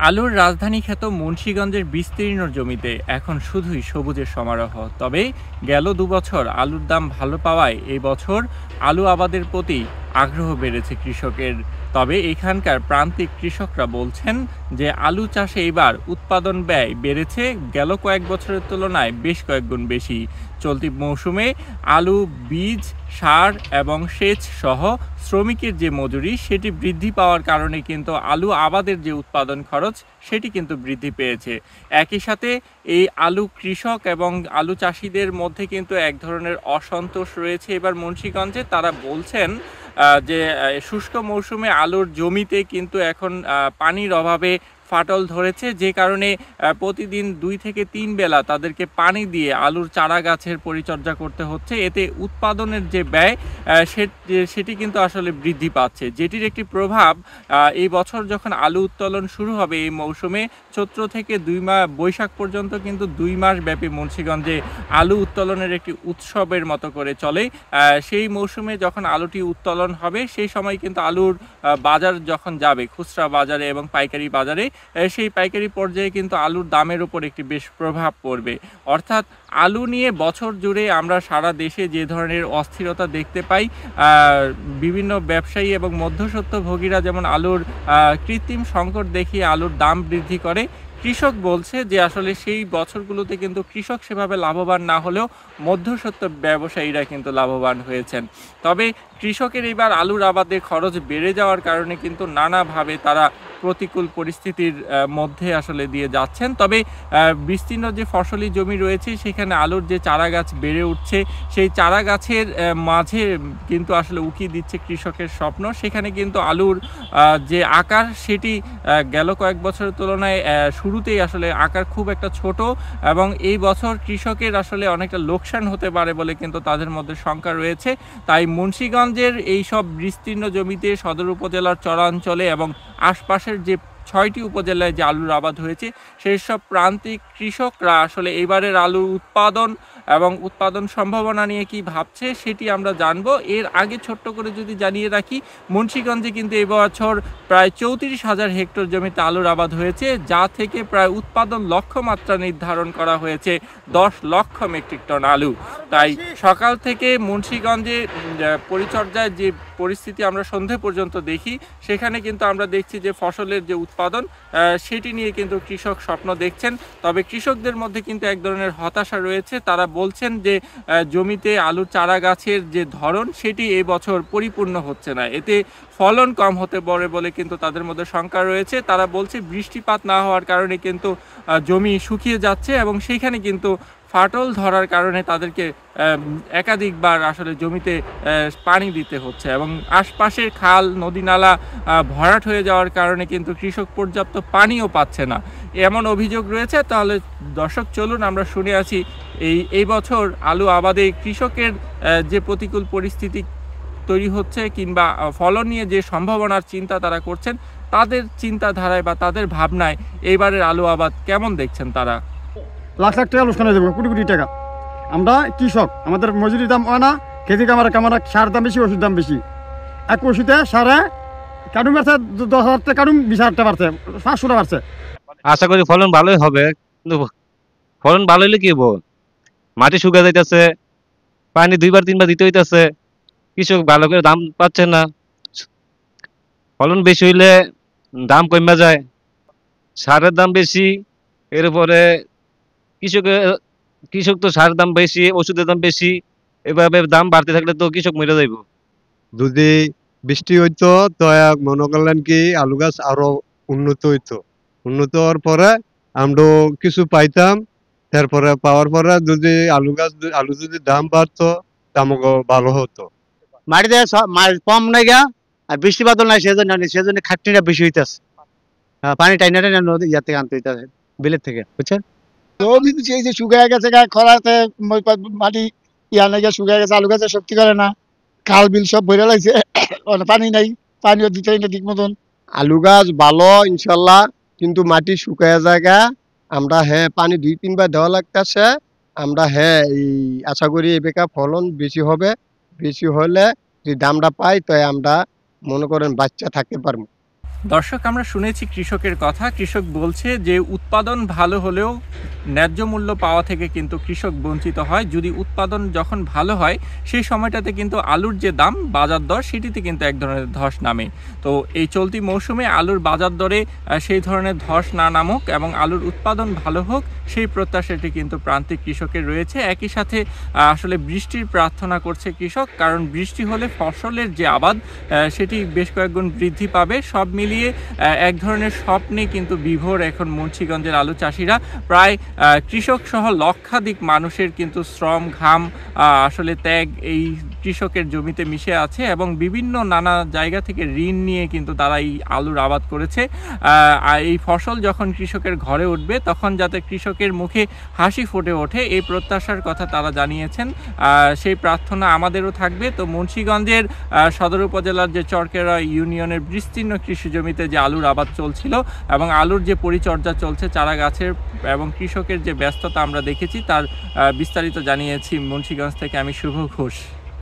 আলুর রাজধানী খ্যাত মুন্সিগঞ্জের বিস্তীর্ণ জমিতে এখন শুধুই সবুজের সমারোহ। তবে গেল ২ বছর আলুর দাম ভালো পাওয়ায় এই বছর আলু আবাদের প্রতি আগ্রহ বেড়েছে কৃষকের। তবে এখানকার প্রান্তিক কৃষকরা বলছেন যে আলু চাষে এবার উৎপাদন ব্যয় বেড়েছে গেল কয়েক বছরের তুলনায় বেশ কয়েক গুণ বেশি। চলতি মৌসুমে আলু বীজ, সার এবং সেচ সহ শ্রমিকের যে মজুরি সেটি বৃদ্ধি পাওয়ার কারণে কিন্তু আলু আবাদের যে উৎপাদন খরচ সেটি কিন্তু বৃদ্ধি পেয়েছে। একই সাথে এই আলু কৃষক এবং আলু চাষিদের মধ্যে কিন্তু এক ধরনের অসন্তোষ রয়েছে এবার মুন্সিগঞ্জে। তারা বলছেন যে শুষ্ক মৌসুমে আলুর জমিতে কিন্তু এখন পানির অভাবে ফাটল ধরেছে, যে কারণে প্রতিদিন ২ থেকে ৩ বেলা তাদেরকে পানি দিয়ে আলুর চারা গাছের পরিচর্যা করতে হচ্ছে। এতে উৎপাদনের যে ব্যয় সেটি কিন্তু আসলে বৃদ্ধি পাচ্ছে, যেটির একটি প্রভাব এই বছর যখন আলু উত্তোলন শুরু হবে এই মৌসুমে চৈত্র থেকে বৈশাখ পর্যন্ত কিন্তু ২ মাস ব্যাপী মুন্সিগঞ্জে আলু উত্তোলনের একটি উৎসবের মতো করে চলে। সেই মৌসুমে যখন আলুটি উত্তোলন হবে সেই সময় কিন্তু আলুর বাজার যখন যাবে খুচরা বাজারে এবং পাইকারি বাজারে, সেই পাইকারি পর্যায়ে কিন্তু আলুর দামের উপর একটি বেশ প্রভাব পড়বে। অর্থাৎ আলু নিয়ে বছর জুড়ে আমরা সারা দেশে যে ধরনের অস্থিরতা দেখতে পাই, বিভিন্ন ব্যবসায়ী এবং মধ্যস্বত্বভোগীরা যেমন আলুর কৃত্রিম সংকট দেখিয়ে আলুর দাম বৃদ্ধি করে, কৃষক বলছে যে আসলে সেই বছরগুলোতে কিন্তু কৃষক সেভাবে লাভবান না হলেও মধ্যস্বত্ব ব্যবসায়ীরা কিন্তু লাভবান হয়েছেন। তবে কৃষকের এবার আলুর আবাদে খরচ বেড়ে যাওয়ার কারণে কিন্তু নানাভাবে তারা প্রতিকূল পরিস্থিতির মধ্যে আসলে দিয়ে যাচ্ছেন। তবে বিস্তীর্ণ যে ফসলি জমি রয়েছে সেখানে আলুর যে চারা গাছ বেড়ে উঠছে, সেই চারা গাছের মাঝে কিন্তু আসলে উকি দিচ্ছে কৃষকের স্বপ্ন। সেখানে কিন্তু আলুর যে আকার সেটি গেল কয়েক বছরের তুলনায় শুরুতেই আসলে আকার খুব একটা ছোট, এবং এই বছর কৃষকের আসলে অনেকটা লোকসান হতে পারে বলে কিন্তু তাদের মধ্যে শঙ্কা রয়েছে। তাই মুন্সিগঞ্জের এই সব বিস্তীর্ণ জমিতে সদর উপজেলার চরাঞ্চলে এবং আশপাশের যে ৬টি উপজেলায় যে আলুর আবাদ হয়েছে সেই সব প্রান্তিক কৃষকরা আসলে এবারের আলুর উৎপাদন এবং উৎপাদন সম্ভাবনা নিয়ে কি ভাবছে সেটি আমরা জানবো। এর আগে ছোট্ট করে যদি জানিয়ে রাখি, মুন্সিগঞ্জে কিন্তু এবছর প্রায় ৩৪,০০০ হেক্টর জমিতে আলুর আবাদ হয়েছে, যা থেকে প্রায় উৎপাদন লক্ষ্যমাত্রা নির্ধারণ করা হয়েছে ১০ লক্ষ মেট্রিক টন আলু। তাই সকাল থেকে মুন্সিগঞ্জে পরিচর্যায় যে পরিস্থিতি আমরা সন্ধে পর্যন্ত দেখি, সেখানে কিন্তু আমরা দেখছি যে ফসলের যে উৎপাদন সেটি নিয়ে কিন্তু কৃষক স্বপ্ন দেখছেন। তবে কৃষকদের মধ্যে কিন্তু এক ধরনের হতাশা রয়েছে। তারা বলছেন যে জমিতে আলুর চারা গাছের যে ধরন সেটি এই বছর পরিপূর্ণ হচ্ছে না, এতে ফলন কম হতে পারে বলে কিন্তু তাদের মধ্যে শঙ্কা রয়েছে। তারা বলছে বৃষ্টিপাত না হওয়ার কারণে কিন্তু জমি শুকিয়ে যাচ্ছে এবং সেইখানে কিন্তু ফাটল ধরার কারণে তাদেরকে একাধিকবার আসলে জমিতে পানি দিতে হচ্ছে এবং আশপাশের খাল নদী নালা ভরাট হয়ে যাওয়ার কারণে কিন্তু কৃষক পর্যাপ্ত পানিও পাচ্ছে না, এমন অভিযোগ রয়েছে। তাহলে দর্শক চলুন আমরা শুনে আছি এই বছর আলু আবাদে কৃষকের যে প্রতিকূল পরিস্থিতি তৈরি হচ্ছে কিংবা ফলন নিয়ে যে সম্ভাবনার চিন্তা তারা করছেন, তাদের চিন্তাধারায় বা তাদের ভাবনায় এইবারের আলু আবাদ কেমন দেখছেন তারা। লাখ লাখ টাকা লোকসান হয়ে যাবে, কোটি কোটি টাকা। আমরা কৃষক, আমাদের মজুরির দাম হয় না, খেতে কামারা সার দাম বেশি, ওষুধ দাম বেশি। এক ওষুধে সারে কাটুম বাড়ছে ১০,০০০ টাকা, কাটুম ২০,০০০ টাকা বাড়ছে, ৫০০ টাকা বাড়ছে। আশা করি ফলন ভালোই হবে, কিন্তু ফলন ভালো হলে কি হবো, মাটি শুকিয়ে যাইতেছে, পানি ২ বার ৩ বার দিতে হইতেছে, কৃষক ভালো করে দাম পাচ্ছে না। ফলন বেশি হইলে দাম কমে যায়, সারের দাম বেশি, এরপরে কৃষক তো সারের দাম বেশি, ওষুধের দাম বেশি, এভাবে দাম বাড়তে থাকলে তো কৃষক মরে যাইব। যদি বৃষ্টি হইতো তো মনে করলেন কি আলু গাছ আরো উন্নত হইতো, উন্নত হওয়ার পরে আমরা কিছু পাইতাম। তারপরে পাওয়ার পরে যদি আলু যদি দাম বাড়তো আমাকে ভালো হতো। মাটিতে কম নাই গা, আর বৃষ্টিপাত নাই, সেজন্য খাটনিটা বেশি হইতেছে। পানি টাইনা টাইনা নদী ইয়ার থেকে আনতে হইতেছে, বিলের থেকে, বুঝছেন। জমি এই যে শুকায় গেছে, খরাতে মাটি ইয়া নাই, শুকায় গেছে, আলু গাছে শক্তি করে না, খাল বিল সব ভরে লাগছে, পানি নাই, পানিও দিতে না ঠিক মতন। আলু গাছ ভালো ইনশাল্লাহ, কিন্তু মাটি শুকায় জায়গা। আমরা পানি ২-৩ বার দেওয়া লাগতেছে। আমরা এই আশা করি এবেকা ফলন বেশি হবে, বেশি হলে যদি দামটা পাই তো আমরা মনে করেন বাচ্চা থাকতে পারবো। দর্শক, আমরা শুনেছি কৃষকের কথা। কৃষক বলছে যে উৎপাদন ভালো হলেও ন্যায্য মূল্য পাওয়া থেকে কিন্তু কৃষক বঞ্চিত হয়। যদি উৎপাদন যখন ভালো হয় সেই সময়টাতে কিন্তু আলুর যে দাম, বাজার দর, সেটিতে কিন্তু এক ধরনের ধস নামে। তো এই চলতি মৌসুমে আলুর বাজার দরে সেই ধরনের ধস না নামুক এবং আলুর উৎপাদন ভালো হোক, সেই প্রত্যাশাটি কিন্তু প্রান্তিক কৃষকের রয়েছে। একই সাথে আসলে বৃষ্টির প্রার্থনা করছে কৃষক, কারণ বৃষ্টি হলে ফসলের যে আবাদ সেটি বেশ কয়েকগুণ বৃদ্ধি পাবে। সব মিলিয়ে এক ধরনের স্বপ্নে কিন্তু বিভোর এখন মুন্সিগঞ্জের আলু চাষিরা। প্রায় কৃষক সহ লক্ষাধিক মানুষের কিন্তু শ্রম, ঘাম, আসলে ত্যাগ এই কৃষকের জমিতে মিশে আছে এবং বিভিন্ন নানা জায়গা থেকে ঋণ নিয়ে কিন্তু তারা এই আলুর আবাদ করেছে। এই ফসল যখন কৃষকের ঘরে উঠবে তখন যাতে কৃষকের মুখে হাসি ফুটে ওঠে, এই প্রত্যাশার কথা তারা জানিয়েছেন। সেই প্রার্থনা আমাদেরও থাকবে। তো মুন্সিগঞ্জের সদর উপজেলার যে চরকেরা ইউনিয়নের বিস্তীর্ণ কৃষি জমিতে যে আলুর আবাদ চলছিল এবং আলুর যে পরিচর্যা চলছে চারা গাছের এবং কৃষকের যে ব্যস্ততা আমরা দেখেছি, তার বিস্তারিত জানিয়েছি মুন্সিগঞ্জ থেকে আমি শুভ ঘোষ।